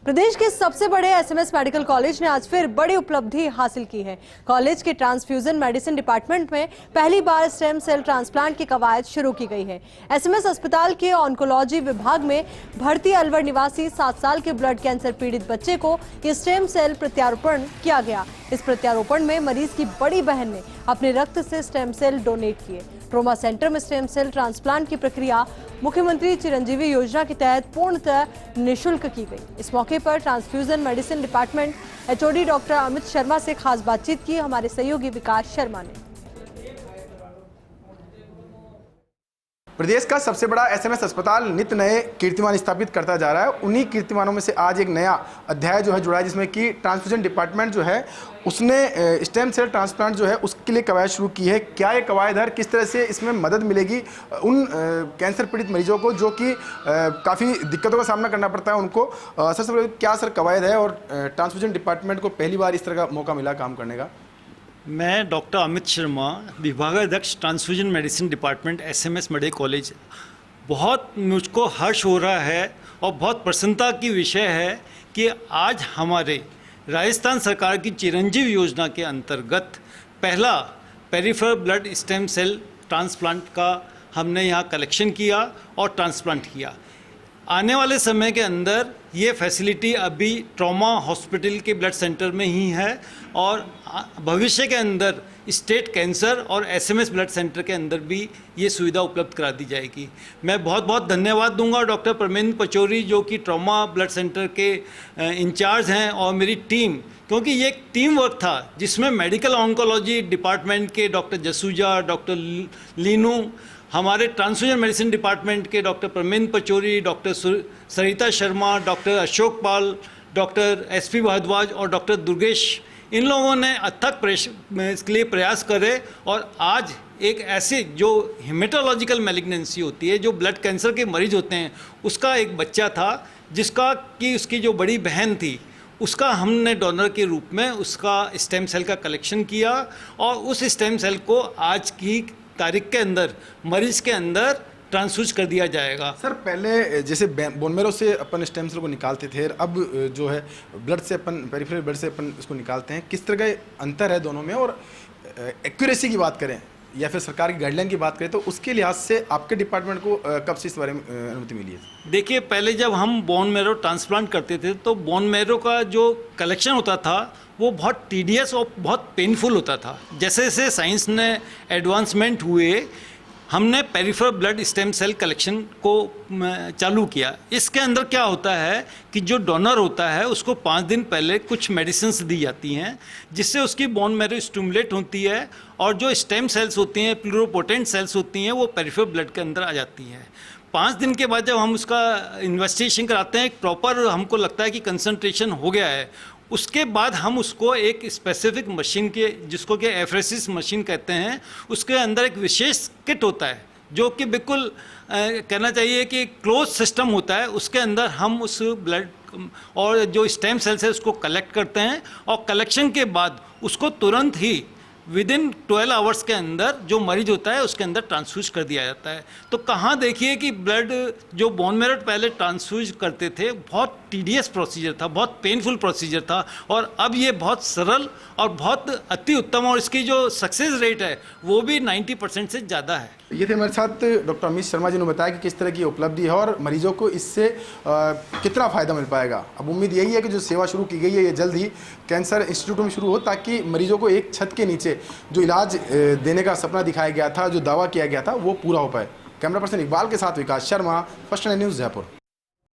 प्रदेश के सबसे बड़े एसएमएस मेडिकल कॉलेज ने आज फिर बड़ी उपलब्धि हासिल की है। कॉलेज के ट्रांसफ्यूजन मेडिसिन डिपार्टमेंट में पहली बार स्टेम सेल ट्रांसप्लांट की कवायद शुरू की गई है। एसएमएस अस्पताल के ऑन्कोलॉजी विभाग में भर्ती अलवर निवासी 7 साल के ब्लड कैंसर पीड़ित बच्चे को ये स्टेम सेल प्रत्यारोपण किया गया। इस प्रत्यारोपण में मरीज की बड़ी बहन ने अपने रक्त से स्टेम सेल डोनेट किए। ट्रोमा सेंटर में स्टेम सेल ट्रांसप्लांट की प्रक्रिया मुख्यमंत्री चिरंजीवी योजना के तहत पूर्णतः निःशुल्क की गई। इस मौके पर transfusion medicine department HOD doctor Amit Sharma से खास बातचीत की हमारे सहयोगी विकास शर्मा ने। प्रदेश का सबसे बड़ा एसएमएस अस्पताल नित्य नए कीर्तिमान स्थापित करता जा रहा है। उन्हीं कीर्तिमानों में से आज एक नया अध्याय जो है जुड़ा है, जिसमें कि ट्रांसफ्यूजन डिपार्टमेंट जो है उसने स्टेम सेल ट्रांसप्लांट जो है उसके लिए कवायद शुरू की है। क्या ये कवायद है, किस तरह से इसमें मदद मिलेगी उन कैंसर पीड़ित मरीजों को जो कि काफ़ी दिक्कतों का सामना करना पड़ता है उनको। सबसे पहले क्या सर कवायद है और ट्रांसफ्यूजन डिपार्टमेंट को पहली बार इस तरह का मौका मिला काम करने का? मैं डॉक्टर अमित शर्मा, विभागाध्यक्ष transfusion medicine department SMS medical college. बहुत मुझको हर्ष हो रहा है और बहुत प्रसन्नता की विषय है कि आज हमारे राजस्थान सरकार की चिरंजीवी योजना के अंतर्गत पहला peripheral blood stem cell transplant का हमने यहाँ कलेक्शन किया और ट्रांसप्लांट किया। आने वाले समय के अंदर ये फैसिलिटी अभी ट्रॉमा हॉस्पिटल के ब्लड सेंटर में ही है और भविष्य के अंदर स्टेट कैंसर और एसएमएस ब्लड सेंटर के अंदर भी ये सुविधा उपलब्ध करा दी जाएगी। मैं बहुत बहुत धन्यवाद दूंगा डॉक्टर परमेंद्र पचौरी जो कि ट्रॉमा ब्लड सेंटर के इंचार्ज हैं और मेरी टीम, क्योंकि ये एक टीम वर्क था जिसमें मेडिकल ऑन्कोलॉजी डिपार्टमेंट के डॉक्टर जसूजा, डॉक्टर लीनू, हमारे ट्रांसफ्यूजन मेडिसिन डिपार्टमेंट के डॉक्टर परमेंद्र पचौरी, डॉक्टर सरिता शर्मा, डॉक्टर अशोक पाल, डॉक्टर एसपी भारद्वाज और डॉक्टर दुर्गेश, इन लोगों ने अथक इसके लिए प्रयास करे और आज एक ऐसे जो हेमेटोलॉजिकल मैलिग्नेंसी होती है, जो ब्लड कैंसर के मरीज होते हैं, उसका एक बच्चा था जिसका कि उसकी जो बड़ी बहन थी उसका हमने डोनर के रूप में उसका स्टेम सेल का कलेक्शन किया और उस स्टेम सेल को आज की तारीख के अंदर मरीज के अंदर ट्रांसफ्यूज कर दिया जाएगा। सर पहले जैसे बोन मैरो से अपन स्टेम सेल को निकालते थे, अब जो है ब्लड से अपन पेरिफेरल ब्लड से अपन इसको निकालते हैं, किस तरह का अंतर है दोनों में? और एक्यूरेसी की बात करें या फिर सरकार की गाइडलाइन की बात करें तो उसके लिहाज से आपके डिपार्टमेंट को कब से इस बारे में अनुमति मिली है? देखिए, पहले जब हम बोन मैरो ट्रांसप्लांट करते थे तो बोन मैरो का जो कलेक्शन होता था वो बहुत टीडियस और बहुत पेनफुल होता था। जैसे जैसे साइंस ने एडवांसमेंट हुए, हमने peripheral blood stem cell collection को चालू किया। इसके अंदर क्या होता है कि जो डोनर होता है उसको 5 दिन पहले कुछ मेडिसिन्स दी जाती हैं जिससे उसकी बोन मैरो स्टिमुलेट होती है और जो स्टेम सेल्स होती हैं, प्लूरोपोटेंट सेल्स होती हैं, वो पेरिफेरल ब्लड के अंदर आ जाती हैं। 5 दिन के बाद जब हम उसका इन्वेस्टिगेशन कराते हैं, एक प्रॉपर हमको लगता है कि कंसंट्रेशन हो गया है, उसके बाद हम उसको एक स्पेसिफिक मशीन के, जिसको कि एफरेसिस मशीन कहते हैं, उसके अंदर एक विशेष किट होता है जो कि बिल्कुल कहना चाहिए कि क्लोज सिस्टम होता है। उसके अंदर हम उस ब्लड और जो स्टेम सेल्स है उसको कलेक्ट करते हैं और कलेक्शन के बाद उसको तुरंत ही विदिन 12 आवर्स के अंदर जो मरीज होता है उसके अंदर ट्रांसफ्यूज कर दिया जाता है। तो कहाँ देखिए कि ब्लड जो बोन मैरो पहले ट्रांसफ्यूज करते थे बहुत टीडियस प्रोसीजर था, बहुत पेनफुल प्रोसीजर था और अब ये बहुत सरल और बहुत अति उत्तम और इसकी जो सक्सेस रेट है वो भी 90% से ज़्यादा है। ये थे हमारे साथ डॉक्टर अमित शर्मा जी ने बताया कि किस तरह की उपलब्धि है और मरीजों को इससे कितना फ़ायदा मिल पाएगा। अब उम्मीद यही है कि जो सेवा शुरू की गई है ये जल्द ही कैंसर इंस्टीट्यूट में शुरू हो ताकि मरीजों को एक छत के नीचे जो इलाज देने का सपना दिखाया गया था, जो दावा किया गया था, वो पूरा हो पाए। कैमरा पर्सन इकबाल के साथ विकास शर्मा, फर्स्ट न्यूज़ जयपुर।